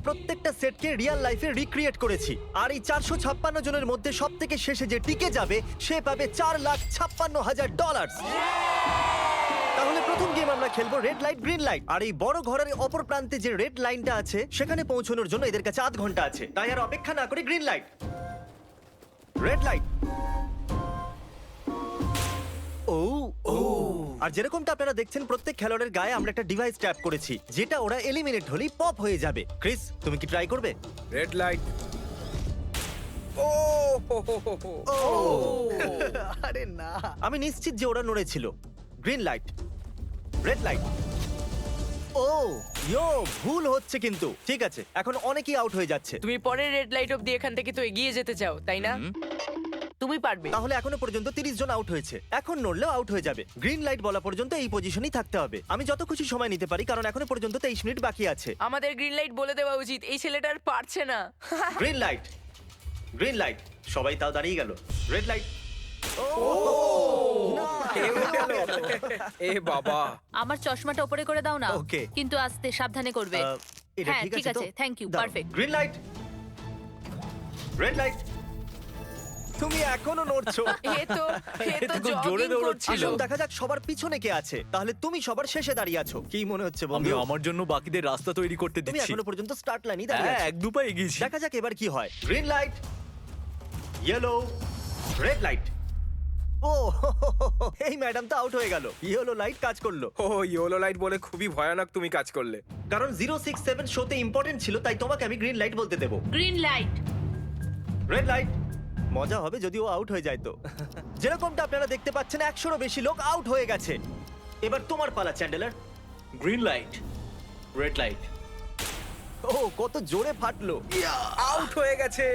প্রত্যেকটা সেটকে রিয়েল লাইফে রিক্রিয়েট করেছি। আর এই 456 জনের মধ্যে সব থেকে শেষে যে টিকে যাবে সে পাবে $4,56,000। তাহলে প্রথম গেম আমরা খেলবো রেড লাইট গ্রিন লাইট। আর এই বড় ঘরের অপর প্রান্তে যে রেড লাইনটা আছে সেখানে পৌঁছানোর জন্য এদের কাছে 8 ঘন্টা আছে। তাই আর অপেক্ষা না করে গ্রিন লাইট, রেড লাইট। আর যেরকমটা আপনারা দেখছেন প্রত্যেক খেলোয়াড়ের গায়ে আমরা একটা ডিভাইস ট্যাপ করেছি যেটা ওরা এলিমিনেট হলেই পপ হয়ে যাবে। ক্রিস, তুমি কি ট্রাই করবে? Red light. ও আরে না, আমি নিশ্চিত যে ওরা নড়েছিল। Green light, red light. ও ইয়ো, ভুল হচ্ছে কিন্তু। ঠিক আছে, এখন অনেকেই আউট হয়ে যাচ্ছে। তুমি পরের রেড লাইট অব্দি এখান থেকে তো এগিয়ে যেতে চাও, তাই না? তুমি পারবে। তাহলে এখনো পর্যন্ত 30 জন আউট হয়েছে। এখন নড়লেও আউট হয়ে যাবে। গ্রিন লাইট বলা পর্যন্ত এই পজিশনেই থাকতে হবে। আমি যত খুশি সময় নিতে পারি কারণ এখনো পর্যন্ত 23 মিনিট বাকি আছে। আমাদের গ্রিন লাইট বলে দেওয়া উচিত, এই ছেলেটা আর পারছে না। Green light, green light. সবাই তাও দাঁড়িয়ে গেল। Red light. এ বাবা, আমার চশমাটা উপরে করে দাও না। Okay. কিন্তু আস্তে সাবধানে করবে। এটা হ্যাঁ, ঠিক আছে, thank you, perfect. Green light, red light. তুমি এখনো নড়ছো। এ তো খুব জোরে জগিং দৌড়চ্ছিল। করছিল। আসুন দেখা যাক সবার পিছনে কে আছে। তাহলে তুমি সবার শেষে দাঁড়িয়ে আছো। কি মনে হচ্ছে আমি বন্ধু? আমার জন্য বাকিদের রাস্তা তৈরি করতে তুমি দিচ্ছি। এখনো পর্যন্ত স্টার্ট লাইনই দাঁড়িয়ে হ্যাঁ, আছো। এক দু পা এগিয়েছি। দেখা যাক এবার কি হয়। Green light, yellow, red light. ও এই ম্যাডাম তো আউট হয়ে গেল। ইয়েলো লাইট কাজ করলো ও ইয়েলো লাইট বলে খুবই ভয়ানক তুমি কাজ করলে। কারণ 067 শোতে ইম্পর্টেন্ট ছিল, তাই তোমাকে আমি গ্রিন লাইট বলতে দেবো। Green light. Red light. মজা হবে যদি ও আউট হয়ে যায় তো। যেরকমটা আপনারা দেখতে পাচ্ছেন 100রও বেশি লোক আউট হয়ে গেছে। এবার তোমার পালা Chandler. Green light, red light. ও কত জোরে ফাটলো। আউট হয়ে গেছে।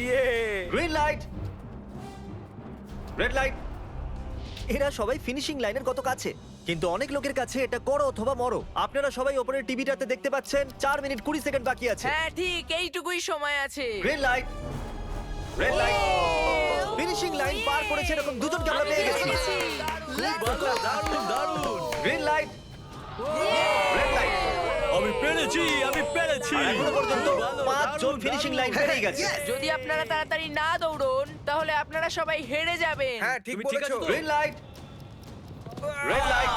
ইয়ে। Green light, red light. এরা সবাই ফিনিশিং লাইনের কত কাছে, কিন্তু অনেক লোকের কাছে এটা করো অথবা মরো। আপনারা সবাই ওপরের টিভিটাতে দেখতে পাচ্ছেন 4 মিনিট 20 সেকেন্ড বাকি আছে। হ্যাঁ ঠিক, এইটুকুই সময় আছে। Green light, red light. Finishing line পার করেছে এরকম দুজনকে আমরা পেয়ে গেছি। দারুণ দারুণ। Green light, red light. আমি পেরেছি, আমি পেরেছি। আর এখনো পর্যন্ত 5 জন ফিনিশিং লাইন পেরিয়ে গেছে। যদি আপনারা তাড়াতাড়ি না দৌড়ন তাহলে আপনারা সবাই হেরে যাবেন। হ্যাঁ ঠিক তুমি ঠিক বলেছো। আছো তো? Green light, red light.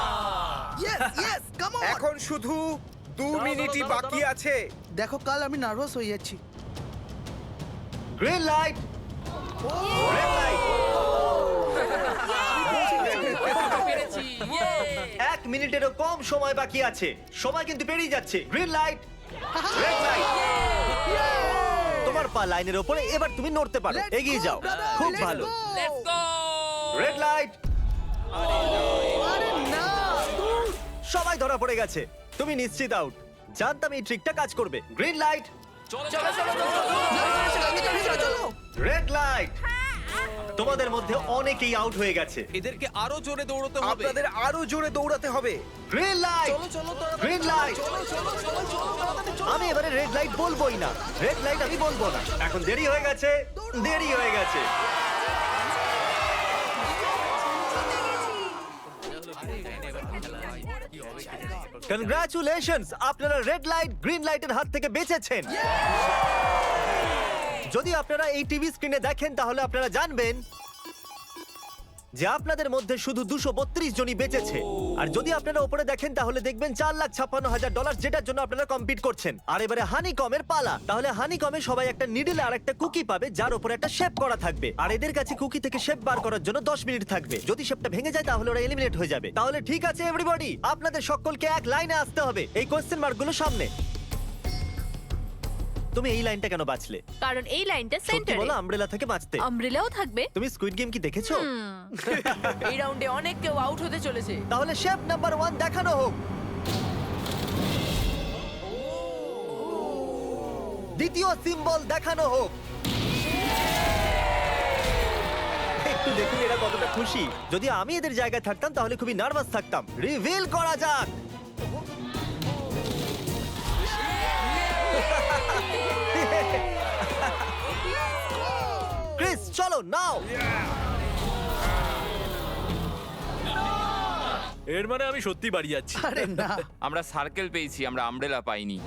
Yes yes, come on. এখন শুধু 2 মিনিটই বাকি আছে। দেখো কাল আমি নার্ভাস হয়ে যাচ্ছি। Green light, red light. পেরেছি। ইয়ে! 1 মিনিটেরও কম সময় বাকি আছে। সময় কিন্তু পেরিয়ে যাচ্ছে। Green light, red light. তোমার পা লাইনের ওপরে, এবার তুমি নড়তে পারো। Let's এগিয়ে go, যাও। brother, খুব let's ভালো। go. Let's go! Red light. আরে না, সবাই ধরা পড়ে গেছে। তুমি নিশ্চিত আউট। জানতাম এই ট্রিকটা কাজ করবে। গ্রিন লাইট, চলো চলো চলো। চলো। Red light. তোমাদের মধ্যে অনেকেই আউট হয়ে গেছে। এদেরকে আরো জোরে দৌড়তে হবে। আপনাদের আরো জোরে দৌড়াতে হবে। Green light, green light. আমি এবারে রেড লাইট বলবোই না। রেড লাইট আমি বলবো না। এখন দেরি হয়ে গেছে, দেরি হয়ে গেছে। কনগ্রাচুলেশনস, আপনারা রেড লাইট গ্রিন লাইটের হাত থেকে বেঁচেছেন। যদি আপনারা এই টিভি স্ক্রিনে দেখেন তাহলে আপনারা জানবেন যে আপনাদের মধ্যে শুধু 232 জনই বেঁচেছে। আর যদি আপনারা উপরে দেখেন তাহলে দেখবেন $4,56,000, যেটার জন্য আপনারা কম্পিট করছেন। আর এবারে হানিকমের পালা। তাহলে হানিকমে সবাই একটা নিডল আর একটা কুকি পাবে যার উপরে একটা শেপ করা থাকবে। আর এদের কাছে কুকি থেকে শেপ বার করার জন্য 10 মিনিট থাকবে। যদি শেপটা ভেঙে যায় তাহলে ওরা এলিমিনেট হয়ে যাবে। তাহলে ঠিক আছে এভরিবডি, আপনাদের সকলকে এক লাইনে আসতে হবে এই কোশ্চেন মার্কগুলো সামনে। তুমি এই লাইনটা কেন বাছলে? কারণ এই লাইনটা সত্যি সেন্টারে। বলো আমব্রেলা থেকে বাঁচতে। আমব্রেলাও থাকবে। তুমি স্কুইড গেম কি দেখেছো? এই রাউন্ডে অনেক কেউ আউট হতে চলেছে। তাহলে শেপ নাম্বার 1 দেখানো হোক। দ্বিতীয় সিম্বল দেখানো হোক। একটু দেখুন এরা কতটা খুশি। যদি আমি এদের জায়গায় থাকতাম তাহলে খুবই নার্ভাস থাকতাম। রিভিল করা যাক। ক্রিস চলো নাও। এর মানে আমি সত্যি বাড়ি যাচ্ছি। আরে না, আমরা সার্কেল পেয়েছি, আমরা আমব্রেলা পাইনি।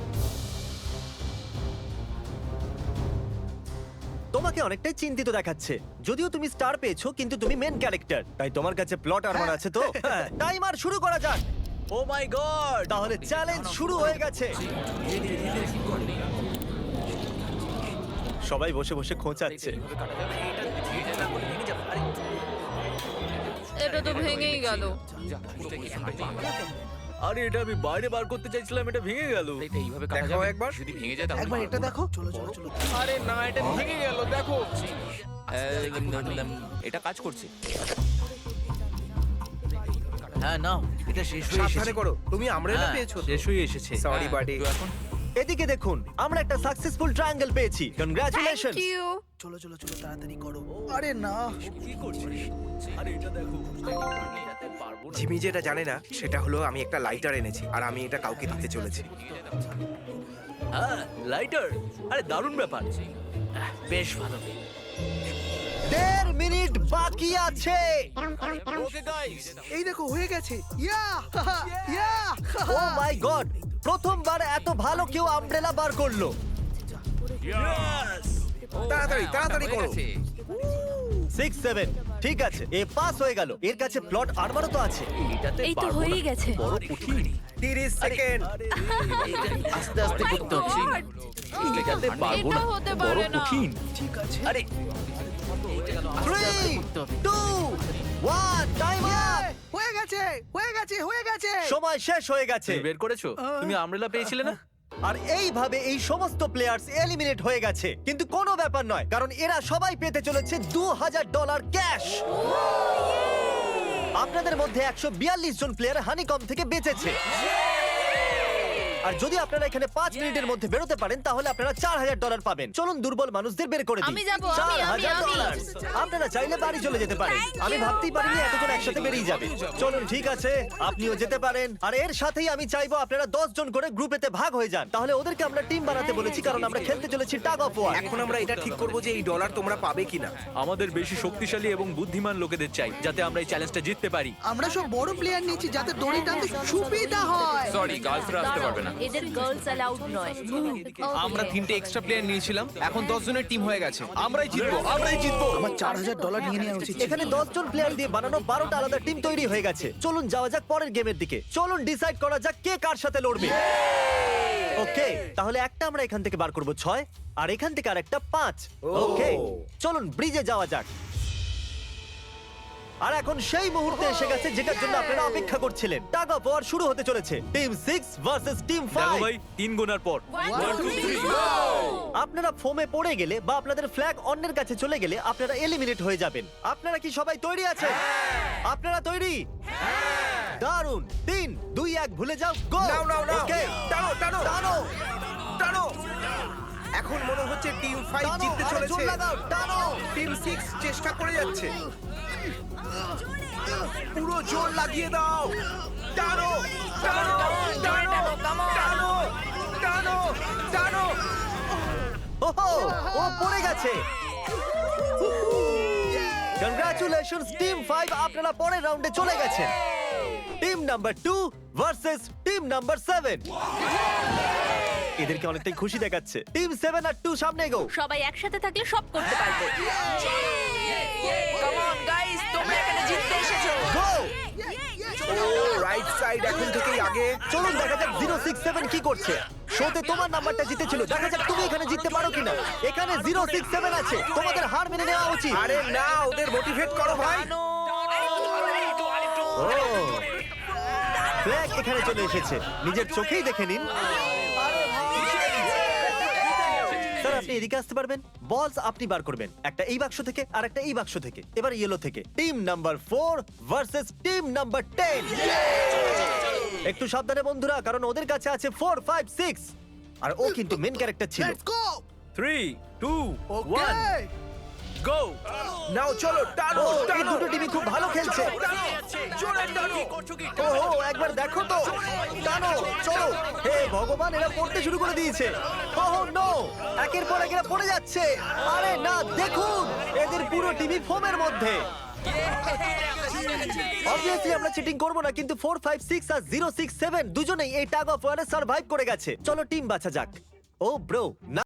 তোমাকে অনেকটাই চিন্তিত দেখাচ্ছে। যদিও তুমি স্টার পেয়েছো কিন্তু তুমি মেন ক্যারেক্টার, তাই তোমার কাছে প্লট আর্মার আছে তো? টাইমার শুরু করা যাক। ও মাই গড! তাহলে চ্যালেঞ্জ শুরু হয়ে গেছে। সবাই বসে বসে খোঁচাচ্ছে। এটা তো ভেঙেই গেল। আরে এটা আমি বাইরে বার করতে চাইছিলাম, এটা ভেঙে গেল। দেখাও একবার। একবার এটা দেখো। চলো চলো চলো। আরে না, এটা ভেঙে গেল, দেখো। এটা কাজ করছে। হ্যাঁ নাও, এটা শেষ হয়ে সাবধানে এসেছে। করো, তুমি আমরেলা হ্যাঁ, পেয়েছো। শেষ হয়ে এসেছে। Sorry buddy. এদিকে দেখুন, আমরা একটা সাকসেসফুল ট্রায়াঙ্গেল পেয়েছি। কনগ্রাচুলেশন। Thank you. চলো চলো চলো তাড়াতাড়ি করো। আরে না। কি করছিস? আরে এটা দেখো। জিমি যেটা জানে না সেটা হলো আমি একটা লাইটার এনেছি আর আমি এটা কাউকে দিতে চলেছি। হ্যাঁ, লাইটার। আরে দারুণ ব্যাপার। বেশ ভালো। 1.5 মিনিট বাকি আছে। ওকে গাইস, এই দেখো হয়ে গেছে। ইয়া ইয়া। ও মাই গড, প্রথমবার এত ভালো কেউ আমব্রেলা বার করলো। তাড়াতাড়ি তাড়াতাড়ি করো। 6 7 ঠিক আছে, এ পাস হয়ে গেল। এর কাছে প্লট আর্মারও তো আছে। এই তো হয়েই গেছে। 30 সেকেন্ড। আস্তে আস্তে করতে হচ্ছে। এটাতে পারবো এটা না। হতে বড় পারে না। কঠিন। ঠিক আছে। আরে 3 2 1 টাইমার। হয়ে গেছে হয়ে গেছে হয়ে গেছে। সময় শেষ হয়ে গেছে। তুমি বের করেছো? তুমি আমব্রেলা পেয়েছিলে না? আর এইভাবে এই সমস্ত প্লেয়ার্স এলিমিনেট হয়ে গেছে। কিন্তু কোনো ব্যাপার নয়, কারণ এরা সবাই পেতে চলেছে $2000 ক্যাশ। আপনাদের মধ্যে 142 জন প্লেয়ার হানিকম থেকে বেঁচেছে। আর যদি আপনারা এখানে 5 মিনিটের মধ্যে বেরোতে পারেন তাহলে আপনারা $4000 পাবেন। চলুন দুর্বল মানুষদের বের করে দিই। আমি যাবো, আমি। $4000। আপনারা চাইলে বাড়ি চলে যেতে পারেন। আমি ভাবতেই পারিনি এতজন একসাথে বেরিয়ে যাবে। চলুন ঠিক আছে, আপনিও যেতে পারেন। আর এর সাথেই আমি চাইবো আপনারা 10 জন করে গ্রুপেতে ভাগ হয়ে যান। তাহলে ওদেরকে আমরা টিম বানাতে বলেছি, কারণ আমরা খেলতে চলেছি টাগ অফ ওয়ার। এখন আমরা এটা ঠিক করব যে এই ডলার তোমরা পাবে কিনা। আমাদের বেশি শক্তিশালী এবং বুদ্ধিমান লোকেদের চাই, যাতে আমরা এই চ্যালেঞ্জটা জিততে পারি। আমরা সব বড় প্লেয়ার নিয়েছি যাতে দড়ি টানতে সুবিধা হয়। সরি, গার্লসরা আসতে পারবে না। এদের গার্লস অ্যালাউড নয়। আমরা 3টে এক্সট্রা প্লেয়ার নিয়েছিলাম, এখন 10 জনের টিম হয়ে গেছে। আমরাই জিতবো, আমরাই জিতবো। আমার $4000 নিয়ে নেওয়া উচিত ছিল। এখানে 10 জন প্লেয়ার দিয়ে বানানো 12টা আলাদা টিম তৈরি হয়ে গেছে। চলুন যাওয়া যাক পরের গেমের দিকে। চলুন ডিসাইড করা যাক কে কার সাথে লড়বে। ওকে, তাহলে একটা আমরা এখান থেকে বার করব 6, আর এখান থেকে আরেকটা 5। ওকে, চলুন ব্রিজে যাওয়া যাক। আর এখন সেই মুহূর্তে এসে গেছে যেটার জন্য আপনারা অপেক্ষা করছিলেন। টাগ অফ ওয়ার শুরু হতে চলেছে। টিম 6 ভার্সেস টিম দেখো 5। ভাই, 3 গোনার পর। 1 2 3 আপনারা ফোমে পড়ে গেলে বা আপনাদের ফ্ল্যাগ অন্যের কাছে চলে গেলে আপনারা এলিমিনেট হয়ে যাবেন। আপনারা কি সবাই তৈরি আছেন? আপনারা তৈরি? দারুন। 3 2 1 ভুলে যাও, গো। নাও নাও নাও। ওকে, টানো টানো টানো টানো। এখন মনে হচ্ছে টিম 5 টানো, জিততে আরে চলেছে। জোর লাগাও, টানো। টিম 6 চেষ্টা করে যাচ্ছে। পুরো জোর লাগিয়ে দাও। টানো টানো টানো টানো টানো টানো। ওহো, ও পড়ে গেছে। কংগ্রাচুলেশনস টিম 5, আপনারা পরের রাউন্ডে চলে গেছেন। Team number 2 versus team number 7। এদেরকে অনেকটাই খুশি দেখাচ্ছে। টিম 7 আর 2 সামনে এগো। সবাই একসাথে থাকলে সব করতে পারবে। কাম অন গাইস, তোমরা এখানে জিততে এসেছো। গো। ও রাইট সাইড এখন থেকেই আগে। চলুন দেখা যাক 067 কি করছে। শোতে তোমার নাম্বারটা জিতেছিল, দেখা যাক তুমি এখানে জিততে পারো কিনা। এখানে 067 আছে, তোমাদের হার মেনে নেওয়া উচিত। আরে না, ওদের মোটিভেট করো ভাই। ফ্ল্যাগ এখানে চলে এসেছে, নিজের চোখেই দেখে নিন। স্যার আপনি এদিকে আসতে পারবেন? বলস আপনি বার করবেন, একটা এই বাক্স থেকে আর একটা এই বাক্স থেকে। এবার ইয়েলো থেকে। Team number 4 versus team number 10। একটু সাবধানে বন্ধুরা, কারণ ওদের কাছে আছে 4 5 6, আর ও কিন্তু মেন ক্যারেক্টার ছিল। Let's go. 3 2 ওকে। 1 গো। নাও চলো টানো ও, এই টানো। দুটো টিমই খুব ভালো খেলছে। জোরে টানো। ও একবার দেখো তো, টানো, চলো। হে ভগবান, এরা পড়তে শুরু করে দিয়েছে। ওহ নো, একের পর এক এরা পড়ে যাচ্ছে। আরে না, দেখুন এদের পুরো টিমই ফোমের মধ্যে। অবভিয়াসলি আমরা চিটিং করব না, কিন্তু 4 5 6 আর 067 দুজনেই এই টাগ অফ ওয়ারে সার্ভাইভ করে গেছে। চলো টিম বাছা যাক। ও ব্রো, না